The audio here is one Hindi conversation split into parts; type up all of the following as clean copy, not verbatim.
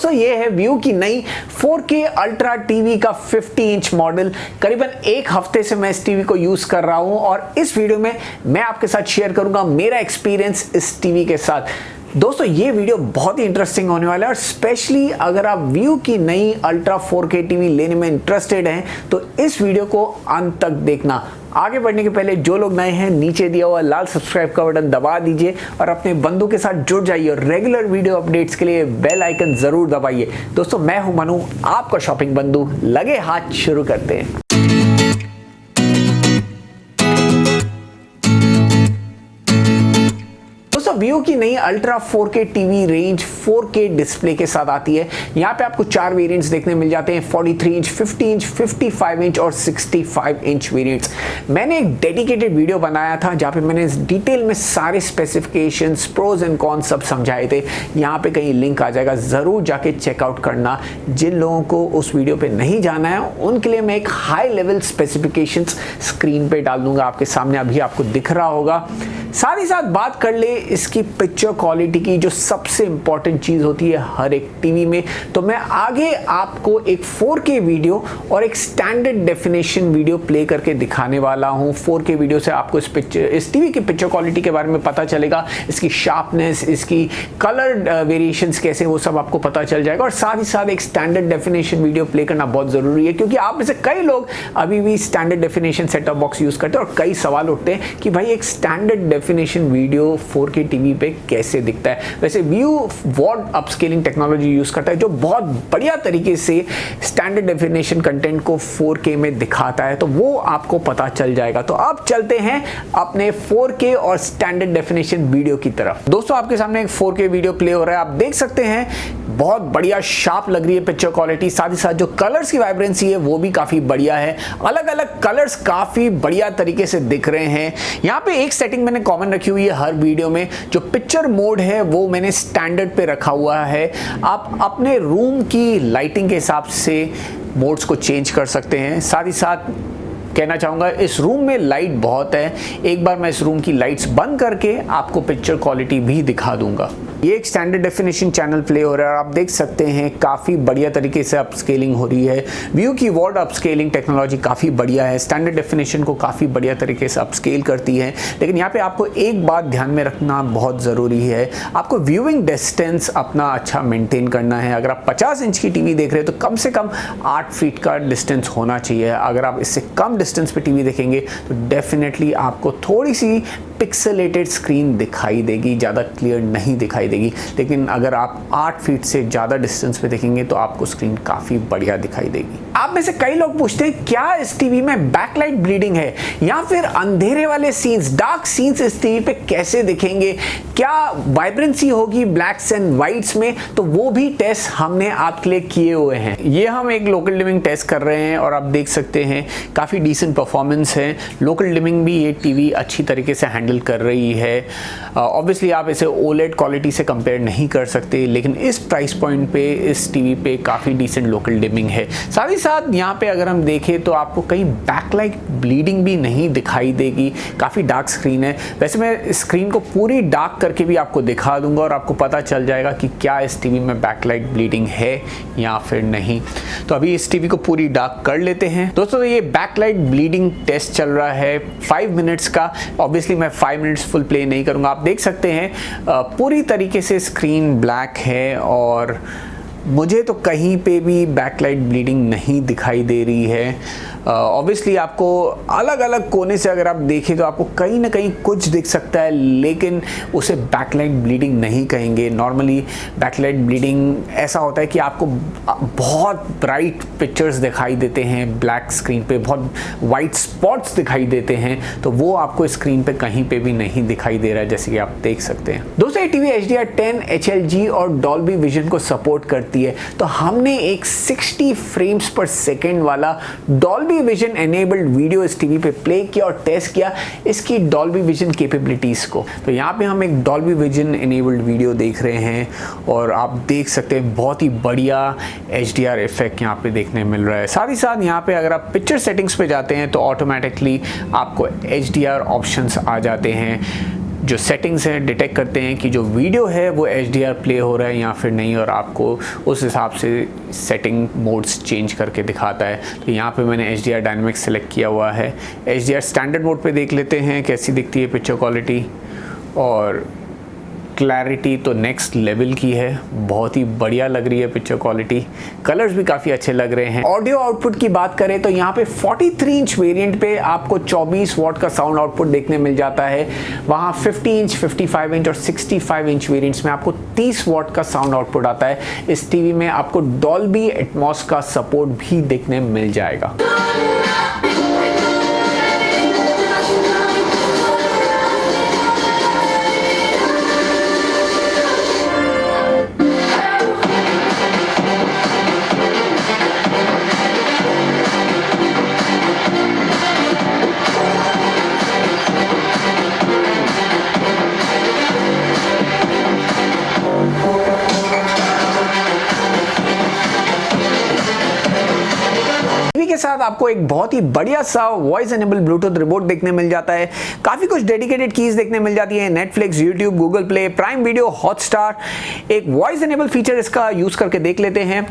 दोस्तों ये है व्यू की नई 4K अल्ट्रा टीवी का 50 इंच मॉडल। करीबन एक हफ्ते से मैं इस टीवी को यूज कर रहा हूं और इस वीडियो में मैं आपके साथ शेयर करूंगा मेरा एक्सपीरियंस इस टीवी के साथ। दोस्तों ये वीडियो बहुत ही इंटरेस्टिंग होने वाला है और स्पेशली अगर आप व्यू की नई अल्ट्रा 4K टीवी लेने में इंटरेस्टेड हैं तो इस वीडियो को अंत तक देखना। आगे बढ़ने के पहले जो लोग नए हैं नीचे दिया हुआ लाल सब्सक्राइब का बटन दबा दीजिए और अपने बंधु के साथ जुड़ जाइए और रेगुलर वीडियो अपडेट्स के लिए बेल आइकन जरूर दबाइए। दोस्तों मैं हूं मनु, आपका शॉपिंग बंधु। लगे हाथ शुरू करते हैं। व्यू की नई ultra 4K TV range 4K display के साथ आती है। यहाँ पे आपको 4 वेरिएंट्स देखने मिल जाते हैं, 43 इंच, 50 इंच, 55 इंच और 65 इंच वेरिएंट्स। मैंने एक डेडिकेटेड वीडियो बनाया था जहाँ पे मैंने डिटेल में सारे स्पेसिफिकेशंस, प्रोज एंड कॉन्स सब समझाए थे। यहाँ पे कहीं लिंक आ जाएगा, जरूर जाके चेकआउट करना। जिन लोगों को उस वीडियो पे नहीं जाना है उनके लिए मैं एक हाई लेवल स्पेसिफिकेशंस स्क्रीन पे डाल दूंगा, आपके सामने अभी आपको दिख रहा होगा। साथ ही साथ बात कर ले इसकी पिक्चर क्वालिटी की, जो सबसे इंपॉर्टेंट चीज होती है हर एक टीवी में। तो मैं आगे आपको एक 4K वीडियो और एक स्टैंडर्ड डेफिनेशन वीडियो प्ले करके दिखाने वाला हूं। 4K वीडियो से आपको इस टीवी की पिक्चर क्वालिटी के बारे में पता चलेगा, इसकी शार्पनेस, इसकी कलर वेरिएशंस कैसे, वो सब आपको पता चल जाएगा। और साथ ही साथ एक स्टैंडर्ड डेफिनेशन वीडियो प्ले करना बहुत जरूरी है, क्योंकि आप में से कई लोग अभी भी standard definition setup box use करते हैं और कई सवाल उठते हैं कि भाई एक standard definition video 4K TV पे कैसे दिखता है। वैसे व्यू वॉड अपस्केलिंग टेक्नोलॉजी यूज करता है जो बहुत बढ़िया तरीके से स्टैंडर्ड डेफिनेशन कंटेंट को 4K में दिखाता है, तो वो आपको पता चल जाएगा। तो अब चलते हैं अपने 4K और स्टैंडर्ड डेफिनेशन वीडियो की तरफ। दोस्तों आपके सामने एक 4K वीडियो प्ले हो रहा है, आप देख सकते हैं बहुत बढ़िया शार्प लग रही है पिक्चर क्वालिटी। साथ ही साथ जो कलर्स की वाइब्रेंसी है वो भी काफी बढ़िया है, अलग अलग कलर्स काफी बढ़िया तरीके से दिख रहे हैं। यहाँ पे एक सेटिंग मैंने कॉमन रखी हुई है हर वीडियो में, जो पिक्चर मोड है वो मैंने स्टैंडर्ड पे रखा हुआ है। आप अपने रूम की लाइटिंग के हिसाब से मोड्स को चेंज कर सकते हैं। साथ ही साथ कहना चाहूँगा इस रूम में लाइट बहुत है, एक बार मैं इस रूम की लाइट्स बंद करके आपको पिक्चर क्वालिटी भी दिखा दूंगा। ये एक स्टैंडर्ड डेफिनेशन चैनल प्ले हो रहा है और आप देख सकते हैं काफ़ी बढ़िया तरीके से अपस्केलिंग हो रही है। व्यू की वॉड अपस्केलिंग टेक्नोलॉजी काफ़ी बढ़िया है, स्टैंडर्ड डेफिनेशन को काफ़ी बढ़िया तरीके से अपस्केल करती है। लेकिन यहाँ पे आपको एक बात ध्यान में रखना बहुत ज़रूरी है, आपको व्यूइंग डिस्टेंस अपना अच्छा मेंटेन करना है। अगर आप 50 इंच की टीवी देख रहे हो तो कम से कम 8 फीट का डिस्टेंस होना चाहिए। अगर आप इससे कम डिस्टेंस पे टीवी देखेंगे तो डेफिनेटली आपको थोड़ी सी पिक्सेलेटेड स्क्रीन दिखाई देगी, ज़्यादा क्लियर नहीं दिखाई देगी। लेकिन अगर आप 8 फीट से ज़्यादा डिस्टेंस पे देखेंगे तो आपको स्क्रीन काफ़ी बढ़िया दिखाई देगी। आप में से कई लोग पूछते हैं क्या इस टीवी में बैकलाइट ब्लीडिंग है या फिर अंधेरे वाले सीन्स, डार्क सीन्स इस टीवी पे कैसे दिखेंगे, क्या वाइब्रेंसी होगी ब्लैक्स एंड वाइट्स में। तो वो भी टेस्ट हमने आपके लिए किए हुए हैं। ये हम एक लोकल डिमिंग टेस्ट कर रहे हैं और आप देख सकते हैं काफ़ी डिसेंट परफॉर्मेंस है। लोकल डिमिंग भी ये टीवी अच्छी तरीके से हैंडल कर रही है। ऑब्वियसली आप इसे ओलेड क्वालिटी से कंपेयर नहीं कर सकते, लेकिन इस प्राइस पॉइंट पे इस टीवी पे काफ़ी डिसेंट लोकल डिमिंग है। साथ ही साथ यहाँ पे अगर हम देखें तो आपको कहीं बैकलाइट ब्लीडिंग भी नहीं दिखाई देगी, काफ़ी डार्क स्क्रीन है। वैसे मैं स्क्रीन को पूरी डार्क करके भी आपको दिखा दूंगा और आपको पता चल जाएगा कि क्या इस टीवी में बैकलाइट ब्लीडिंग है या फिर नहीं। तो अभी इस टीवी को पूरी डार्क कर लेते हैं। दोस्तों ये बैकलाइट ब्लीडिंग टेस्ट चल रहा है 5 मिनट्स का। ऑब्वियसली मैं 5 मिनट्स फुल प्ले नहीं करूंगा। आप देख सकते हैं पूरी तरीके से स्क्रीन ब्लैक है और मुझे तो कहीं पे भी बैकलाइट ब्लीडिंग नहीं दिखाई दे रही है। ऑब्वियसली आपको अलग अलग कोने से अगर आप देखें तो आपको कहीं ना कहीं कुछ दिख सकता है, लेकिन उसे बैकलाइट ब्लीडिंग नहीं कहेंगे। नॉर्मली बैकलाइट ब्लीडिंग ऐसा होता है कि आपको बहुत ब्राइट पिक्चर्स दिखाई देते हैं ब्लैक स्क्रीन पे, बहुत वाइट स्पॉट्स दिखाई देते हैं, तो वो आपको स्क्रीन पे कहीं पे भी नहीं दिखाई दे रहा है, जैसे कि आप देख सकते हैं। दोस्तों ये टीवी HDR 10 HLG और डॉल्बी विजन को सपोर्ट करती है, तो हमने एक 60 फ्रेम्स पर सेकेंड वाला डॉल्बी विजन एनेबल्ड वीडियो इस टीवी पे प्ले किया और टेस्ट किया इसकी डॉल्बी विजन कैपेबिलिटीज को। तो यहाँ पे हम एक डॉल्बी विजन एनेबल्ड वीडियो देख रहे हैं और आप देख सकते हैं बहुत ही बढ़िया HDR इफेक्ट यहाँ पे देखने मिल रहा है। साथ ही साथ यहाँ पे अगर आप पिक्चर सेटिंग्स पे जाते हैं तो ऑटोमेटिकली आपको HDR ऑप्शंस आ जाते हैं। जो सेटिंग्स हैं डिटेक्ट करते हैं कि जो वीडियो है वो HDR प्ले हो रहा है या फिर नहीं, और आपको उस हिसाब से सेटिंग मोड्स चेंज करके दिखाता है। तो यहाँ पे मैंने HDR डायनामिक सेलेक्ट किया हुआ है। HDR स्टैंडर्ड मोड पे देख लेते हैं कैसी दिखती है पिक्चर क्वालिटी, और क्लैरिटी तो नेक्स्ट लेवल की है, बहुत ही बढ़िया लग रही है पिक्चर क्वालिटी। कलर्स भी काफ़ी अच्छे लग रहे हैं। ऑडियो आउटपुट की बात करें तो यहाँ पे 43 इंच वेरिएंट पे आपको 24 वॉट का साउंड आउटपुट देखने मिल जाता है। वहाँ 50 इंच, 55 इंच और 65 इंच वेरिएंट्स में आपको 30 वॉट का साउंड आउटपुट आता है। इस टीवी में आपको डॉल्बी एटमॉस का सपोर्ट भी देखने मिल जाएगा। के साथ आपको एक बहुत ही बढ़िया सा वॉइस एनेबल ब्लूटूथ रिमोट देखने मिल जाता है। काफी कुछ डेडिकेटेड कीज देखने मिल जाती है, Netflix, YouTube, Google play, prime video, Hotstar. एक वॉइस एनेबल फीचर इसका यूज करके देख लेते हैं।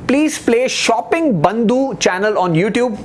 प्लीज प्ले शॉपिंग बंधु channel on YouTube.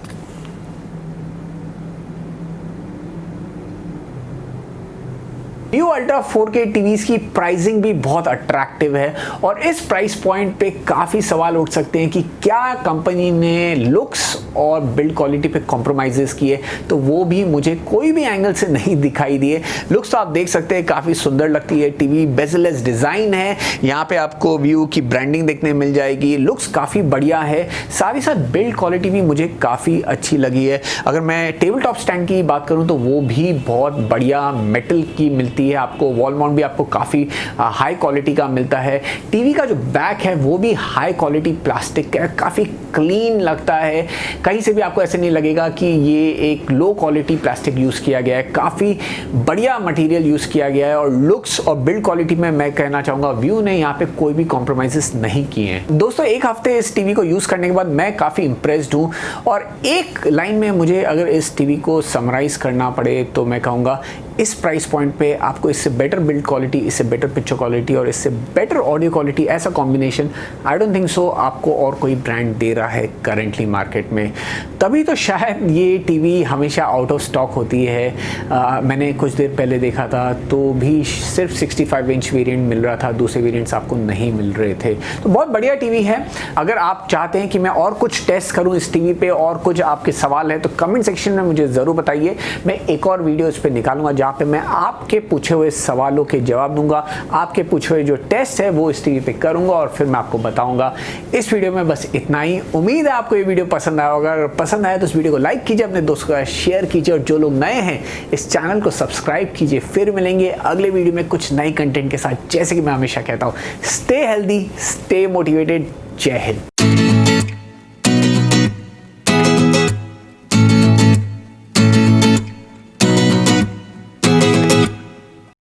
View ultra 4K TVs की प्राइसिंग भी बहुत अट्रैक्टिव है, और इस प्राइस पॉइंट पे काफ़ी सवाल उठ सकते हैं कि क्या कंपनी ने लुक्स और बिल्ड क्वालिटी पे कॉम्प्रोमाइज़ेस किए, तो वो भी मुझे कोई भी एंगल से नहीं दिखाई दिए। लुक्स तो आप देख सकते हैं काफ़ी सुंदर लगती है, टीवी बेजलेस डिज़ाइन है, यहाँ पे आपको व्यू की ब्रांडिंग देखने मिल जाएगी, लुक्स काफ़ी बढ़िया है, साथ ही साथ बिल्ड क्वालिटी भी मुझे काफ़ी अच्छी लगी है। अगर मैं टेबल टॉप स्टैंड की बात करूँ तो वो भी बहुत बढ़िया मेटल की मिलती है आपको। वॉल माउंट भी आपको काफ़ी हाई क्वालिटी का मिलता है। टीवी का जो बैक है वो भी हाई क्वालिटी प्लास्टिक का है, काफ़ी क्लीन लगता है, कहीं से भी आपको ऐसे नहीं लगेगा कि ये एक लो क्वालिटी प्लास्टिक यूज़ किया गया है। काफ़ी बढ़िया मटेरियल यूज़ किया गया है, और लुक्स और बिल्ड क्वालिटी में मैं कहना चाहूँगा व्यू ने यहाँ पे कोई भी कॉम्प्रोमाइज़ेस नहीं किए हैं। दोस्तों, एक हफ्ते इस टीवी को यूज़ करने के बाद मैं काफ़ी इंप्रेस्ड हूँ, और एक लाइन में मुझे अगर इस टीवी को समराइज करना पड़े तो मैं कहूँगा इस प्राइस पॉइंट पे आपको इससे बेटर बिल्ड क्वालिटी, इससे बेटर पिक्चर क्वालिटी और इससे बेटर ऑडियो क्वालिटी, ऐसा combination I don't think so आपको और कोई ब्रांड दे रहा है करेंटली मार्केट में। तभी तो शायद ये टीवी हमेशा आउट ऑफ स्टॉक होती है। मैंने कुछ देर पहले देखा था तो भी सिर्फ 65 इंच वेरिएंट मिल रहा था, दूसरे वेरिएंट्स आपको नहीं मिल रहे थे। तो बहुत बढ़िया टीवी है। अगर आप चाहते हैं कि मैं और कुछ टेस्ट करूँ इस टीवी पे, और कुछ आपके सवाल है तो कमेंट सेक्शन में मुझे ज़रूर बताइए। मैं एक और वीडियो इस पर निकालूंगा जहाँ पे मैं आपके पूछे हुए सवालों के जवाब दूंगा, आपके पूछे हुए जो टेस्ट है वो इस टीवी पे करूंगा और फिर मैं आपको बताऊंगा। इस वीडियो में बस इतना ही। उम्मीद है आपको ये वीडियो पसंद आया होगा। अगर पसंद आया तो इस वीडियो को लाइक कीजिए, अपने दोस्तों का शेयर कीजिए, और जो लोग नए हैं इस चैनल को सब्सक्राइब कीजिए। फिर मिलेंगे अगले वीडियो में कुछ नई कंटेंट के साथ। जैसे कि मैं हमेशा कहता हूँ, स्टे हेल्दी, स्टे मोटिवेटेड। जय हिंद।